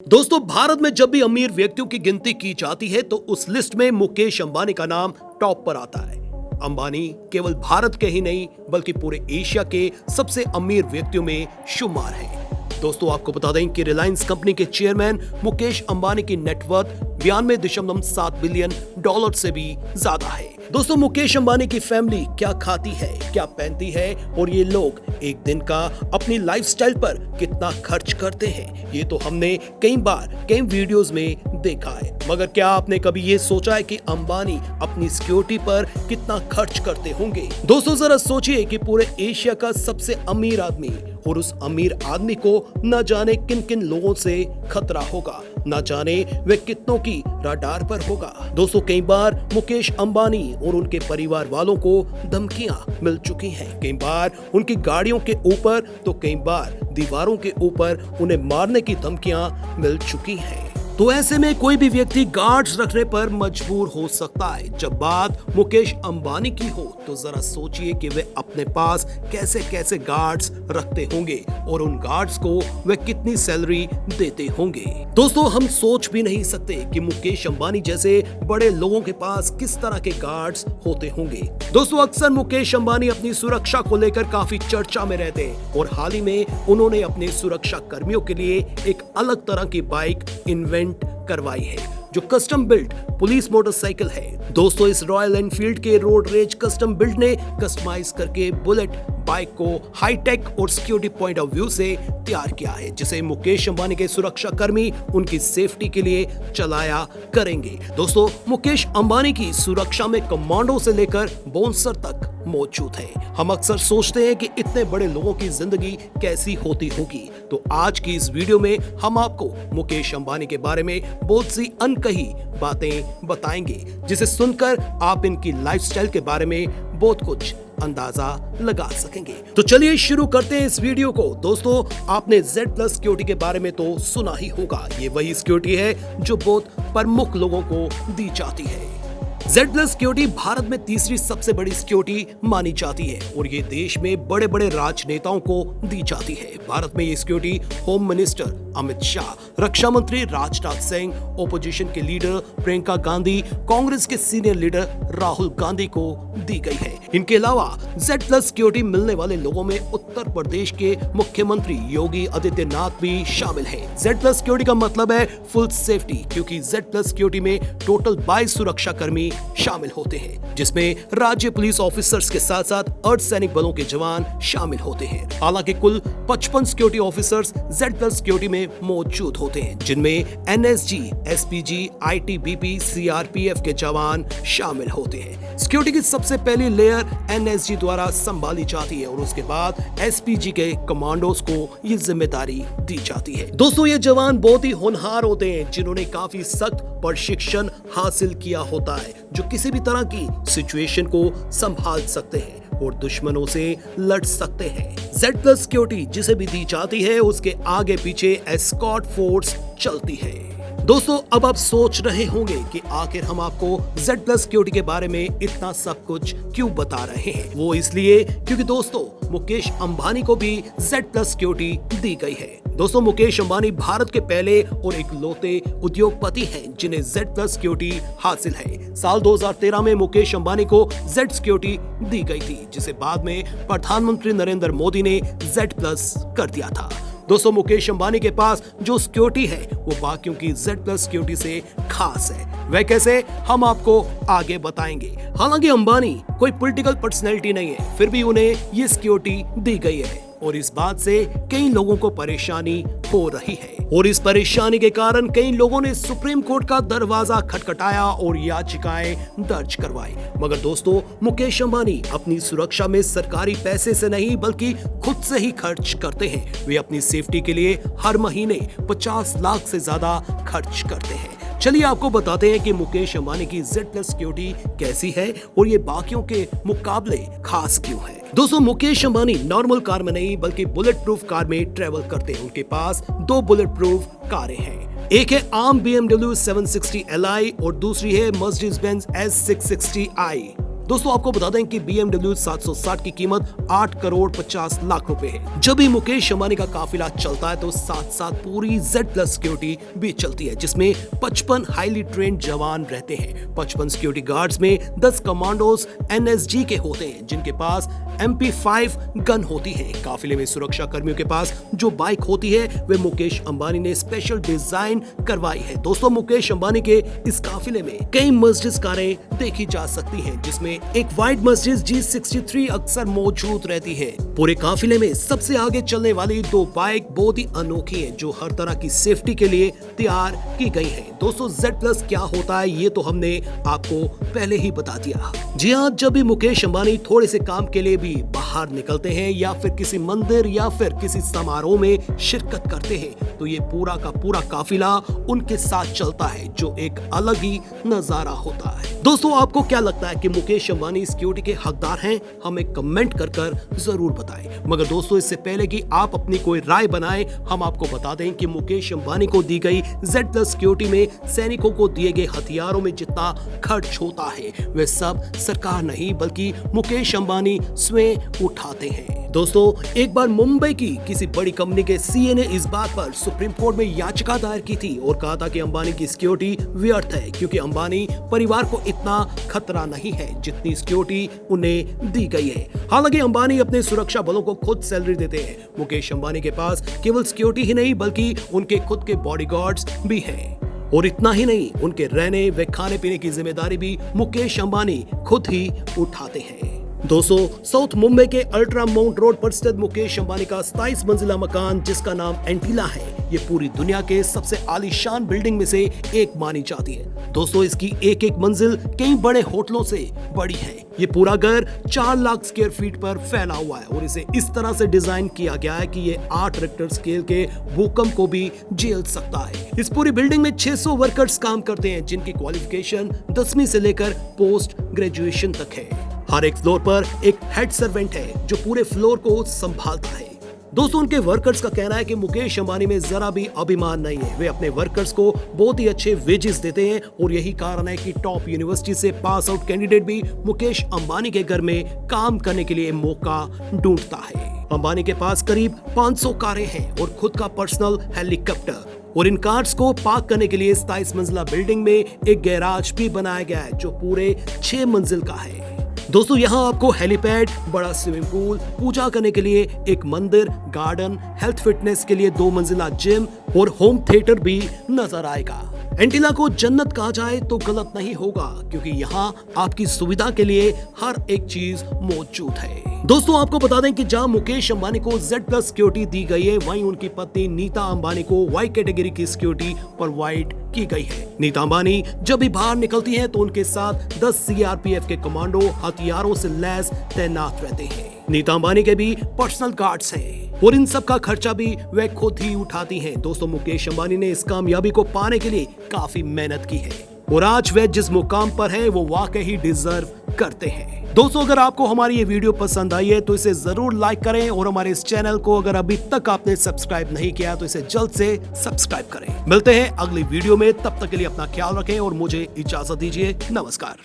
दोस्तों, भारत में जब भी अमीर व्यक्तियों की गिनती की जाती है तो उस लिस्ट में मुकेश अंबानी का नाम टॉप पर आता है। अंबानी केवल भारत के ही नहीं बल्कि पूरे एशिया के सबसे अमीर व्यक्तियों में शुमार है। दोस्तों, आपको बता दें कि रिलायंस कंपनी के चेयरमैन मुकेश अंबानी की नेटवर्थ 92.7 बिलियन डॉलर से भी ज्यादा है। दोस्तों, मुकेश अंबानी की फैमिली क्या खाती है, क्या पहनती है और ये लोग एक दिन का अपनी लाइफस्टाइल पर कितना खर्च करते हैं, ये तो हमने कई बार कई वीडियोस में देखा है। मगर क्या आपने कभी ये सोचा है कि अंबानी अपनी सिक्योरिटी पर कितना खर्च करते होंगे? दोस्तों, जरा सोचिए कि पूरे एशिया का सबसे अमीर आदमी और उस अमीर आदमी को न जाने किन किन लोगों से खतरा होगा, न जाने वे कितनों की रडार पर होगा। दोस्तों, कई बार मुकेश अंबानी और उनके परिवार वालों को धमकियां मिल चुकी हैं। कई बार उनकी गाड़ियों के ऊपर तो कई बार दीवारों के ऊपर उन्हें मारने की धमकियां मिल चुकी हैं। तो ऐसे में कोई भी व्यक्ति गार्ड्स रखने पर मजबूर हो सकता है। जब बात मुकेश अंबानी की हो तो जरा सोचिए कि वे अपने पास कैसे कैसे गार्ड्स रखते होंगे और उन गार्ड्स को वे कितनी सैलरी देते होंगे। दोस्तों, हम सोच भी नहीं सकते कि मुकेश अंबानी जैसे बड़े लोगों के पास किस तरह के गार्ड्स होते होंगे। दोस्तों, अक्सर मुकेश अंबानी अपनी सुरक्षा को लेकर काफी चर्चा में रहते हैं और हाल ही में उन्होंने अपने सुरक्षा कर्मियों के लिए एक अलग तरह की बाइक इन्वेंट करवाई है जो कस्टम बिल्ट पुलिस मोटरसाइकिल है। दोस्तों, इस रॉयल एनफील्ड के रोड रेज कस्टम बिल्ट ने कस्टमाइज करके बुलेट बाइक को हाईटेक और सिक्योरिटी पॉइंट ऑफ व्यू से तैयार किया है, जिसे मुकेश अंबानी के सुरक्षा कर्मी उनकी सेफ्टी के लिए चलाया करेंगे। दोस्तों, मुकेश अंबानी की सुरक्षा में कमांडो से लेकर बाउंसर तक मौजूद है। हम अक्सर सोचते हैं कि इतने बड़े लोगों की जिंदगी कैसी होती होगी, तो आज की इस वीडियो में हम आपको मुकेश अंबानी के बारे में बहुत सी अनकही बातें बताएंगे, जिसे सुनकर आप इनकी लाइफस्टाइल के बारे में बहुत कुछ अंदाजा लगा सकेंगे। तो चलिए शुरू करते हैं इस वीडियो को। दोस्तों, आपने Z+ सिक्योरिटी के बारे में तो सुना ही होगा। ये वही सिक्योरिटी है जो बहुत प्रमुख लोगों को दी जाती है। Z+ सिक्योरिटी भारत में तीसरी सबसे बड़ी सिक्योरिटी मानी जाती है और ये देश में बड़े बड़े राजनेताओं को दी जाती है। भारत में ये security home minister Amit Shah, रक्षा मंत्री राजनाथ सिंह, ओपोजिशन के लीडर प्रियंका गांधी, कांग्रेस के सीनियर लीडर राहुल गांधी को दी गई है। इनके अलावा Z+ सिक्योरिटी मिलने वाले लोगों में उत्तर प्रदेश के मुख्यमंत्री योगी आदित्यनाथ भी शामिल हैं। Z+ सिक्योरिटी का मतलब है फुल सेफ्टी, क्योंकि Z+ सिक्योरिटी में टोटल 22 सुरक्षा कर्मी शामिल होते हैं, जिसमें राज्य पुलिस ऑफिसर्स के साथ साथ अर्धसैनिक बलों के जवान शामिल होते हैं। हालांकि कुल 55 सिक्योरिटी ऑफिसर्स Z+ सिक्योरिटी में मौजूद होते हैं, जिनमें NSG, SPG, ITBP, CRPF के जवान शामिल होते हैं। सिक्योरिटी की सबसे पहली लेयर NSG द्वारा संभाली जाती है और उसके बाद SPG के कमांडोज को ये जिम्मेदारी दी जाती है। दोस्तों, ये जवान बहुत ही होनहार होते हैं, जिन्होंने काफी सख्त प्रशिक्षण हासिल किया होता है, जो किसी भी तरह की सिचुएशन को संभाल सकते हैं और दुश्मनों से लड़ सकते हैं। Z+ सिक्योरिटी जिसे भी दी जाती है उसके आगे पीछे एस्कॉर्ट फोर्स चलती है। दोस्तों, अब आप सोच रहे होंगे कि आखिर हम आपको Z+ सिक्योरिटी के बारे में इतना सब कुछ क्यों बता रहे हैं। वो इसलिए क्योंकि दोस्तों, मुकेश अंबानी को भी Z+ सिक्योरिटी दी गई है। दोस्तों, मुकेश अंबानी भारत के पहले और इकलौते उद्योगपति हैं जिन्हें Z+ सिक्योरिटी हासिल है। साल 2013 में मुकेश अंबानी को Z सिक्योरिटी दी गई थी, जिसे बाद में प्रधानमंत्री नरेंद्र मोदी ने Z+ कर दिया था। दोस्तों, मुकेश अंबानी के पास जो सिक्योरिटी है वो बाकियों की Z+ सिक्योरिटी से खास है। वह कैसे, हम आपको आगे बताएंगे। हालांकि अंबानी कोई पॉलिटिकल पर्सनैलिटी नहीं है, फिर भी उन्हें ये सिक्योरिटी दी गई है और इस बात से कई लोगों को परेशानी हो रही है और इस परेशानी के कारण कई लोगों ने सुप्रीम कोर्ट का दरवाजा खटखटाया और याचिकाएं दर्ज करवाई। मगर दोस्तों, मुकेश अंबानी अपनी सुरक्षा में सरकारी पैसे से नहीं बल्कि खुद से ही खर्च करते हैं। वे अपनी सेफ्टी के लिए हर महीने 50 लाख से ज्यादा खर्च करते हैं। चलिए आपको बताते हैं कि मुकेश अंबानी की Z+ सिक्योरिटी कैसी है और ये बाकियों के मुकाबले खास क्यों है। दोस्तों, मुकेश अंबानी नॉर्मल कार में नहीं बल्कि बुलेट प्रूफ कार में ट्रेवल करते हैं। उनके पास 2 बुलेट प्रूफ कारें हैं। एक है आर्म BMW 760 Li और दूसरी है Mercedes-Benz S660i। दोस्तों आपको बता दें कि BMW 760 की कीमत 8 करोड़ 50 लाख रुपए है। जब भी मुकेश अंबानी का काफिला चलता है तो साथ साथ पूरी Z+ सिक्योरिटी भी चलती है, जिसमें 55 हाईली ट्रेन्ड जवान रहते हैं। 55 सिक्योरिटी गार्ड्स में 10 कमांडोज NSG के होते हैं, जिनके पास MP5 गन होती है। काफिले में सुरक्षा कर्मियों के पास जो बाइक होती है वे मुकेश अंबानी ने स्पेशल डिजाइन करवाई है। दोस्तों मुकेश अंबानी के इस काफिले में कई मर्सिडीज कारें देखी जा सकती हैं, जिसमें एक वाइट मर्सिडीज G63 अक्सर मौजूद रहती है। पूरे काफिले में सबसे आगे चलने वाली 2 बाइक बहुत ही अनोखी हैं, जो हर तरह की सेफ्टी के लिए तैयार की गई हैं। दोस्तों Z+ क्या होता है ये तो हमने आपको पहले ही बता दिया। जी हाँ, जब भी मुकेश अंबानी थोड़े से काम के लिए भी बाहर निकलते हैं या फिर किसी मंदिर या फिर किसी समारोह में शिरकत करते हैं तो ये पूरा का पूरा काफिला उनके साथ चलता है, जो एक अलग ही नजारा होता है। दोस्तों आपको क्या लगता है कि मुकेश अंबानी सिक्योरिटी के हकदार हैं? हमें कमेंट कर जरूर बताएं। मगर दोस्तों इससे पहले कि आप अपनी कोई राय बनाएं, हम आपको बता दें कि मुकेश अंबानी को दी गई Z+ सिक्योरिटी में सैनिकों को दिए गए हथियारों में जितना खर्च होता है वह सब सरकार नहीं बल्कि मुकेश अंबानी स्वयं उठाते हैं। दोस्तों एक बार मुंबई की किसी बड़ी कंपनी के सीए ने इस बात पर सुप्रीम कोर्ट में याचिका दायर की थी और कहा था कि अंबानी की सिक्योरिटी व्यर्थ है, क्योंकि अंबानी परिवार को इतना खतरा नहीं है जितनी सिक्योरिटी उन्हें दी गई है। हालांकि अंबानी अपने सुरक्षा बलों को खुद सैलरी देते हैं। मुकेश अंबानी के पास केवल सिक्योरिटी ही नहीं बल्कि उनके खुद के बॉडीगार्ड्स भी हैं। और इतना ही नहीं, उनके रहने व खाने पीने की जिम्मेदारी भी मुकेश अंबानी खुद ही उठाते हैं। दोस्तों साउथ मुंबई के अल्ट्रा माउंट रोड पर स्थित मुकेश अंबानी का 27 मंजिला मकान, जिसका नाम एंटीला है, ये पूरी दुनिया के सबसे आलीशान बिल्डिंग में से एक मानी जाती है। दोस्तों इसकी एक एक मंजिल कई बड़े होटलों से बड़ी है। ये पूरा घर 4 लाख स्क्वायर फीट पर फैला हुआ है और इसे इस तरह से डिजाइन किया गया है कि ये 8 रिक्टर स्केल के भूकंप को भी झेल सकता है। इस पूरी बिल्डिंग में 600 वर्कर्स काम करते हैं, जिनकी क्वालिफिकेशन 10वीं से लेकर पोस्ट ग्रेजुएशन तक है। हर एक फ्लोर पर एक हेड सर्वेंट है जो पूरे फ्लोर को संभालता है। दोस्तों उनके वर्कर्स का कहना है कि मुकेश अंबानी में जरा भी अभिमान नहीं है। वे अपने वर्कर्स को बहुत ही अच्छे वेजेस देते हैं और यही कारण है कि टॉप यूनिवर्सिटी से पास आउट कैंडिडेट भी मुकेश अंबानी के घर में काम करने के लिए मौका ढूंढता है। अंबानी के पास करीब 500 कारें हैं और खुद का पर्सनल हेलीकॉप्टर, और इन कार्स को पार्क करने के लिए 27 मंजिला बिल्डिंग में एक गैराज भी बनाया गया है जो पूरे 6 मंजिल का है। दोस्तों यहाँ आपको हेलीपैड, बड़ा स्विमिंग पूल, पूजा करने के लिए एक मंदिर, गार्डन, हेल्थ फिटनेस के लिए 2 मंजिला जिम और होम थिएटर भी नजर आएगा। एंटीला को जन्नत कहा जाए तो गलत नहीं होगा, क्योंकि यहाँ आपकी सुविधा के लिए हर एक चीज मौजूद है। दोस्तों आपको बता दें कि जहां मुकेश अंबानी को Z+ सिक्योरिटी दी गई है, वहीं उनकी पत्नी नीता अंबानी को Y कैटेगरी की सिक्योरिटी प्रोवाइड की गई है। नीता अंबानी जब भी बाहर निकलती हैं तो उनके साथ 10 CRPF के कमांडो हथियारों से लैस तैनात रहते हैं। नीता अंबानी के भी पर्सनल गार्ड्स हैं और इन सब का खर्चा भी वे खुद ही उठाती हैं। दोस्तों मुकेश अंबानी ने इस कामयाबी को पाने के लिए काफी मेहनत की है और आज वे जिस मुकाम पर हैं वो वाकई ही डिजर्व करते हैं। दोस्तों अगर आपको हमारी ये वीडियो पसंद आई है तो इसे जरूर लाइक करें और हमारे इस चैनल को अगर अभी तक आपने सब्सक्राइब नहीं किया तो इसे जल्द से सब्सक्राइब करें। मिलते हैं अगली वीडियो में, तब तक के लिए अपना ख्याल रखें और मुझे इजाजत दीजिए। नमस्कार।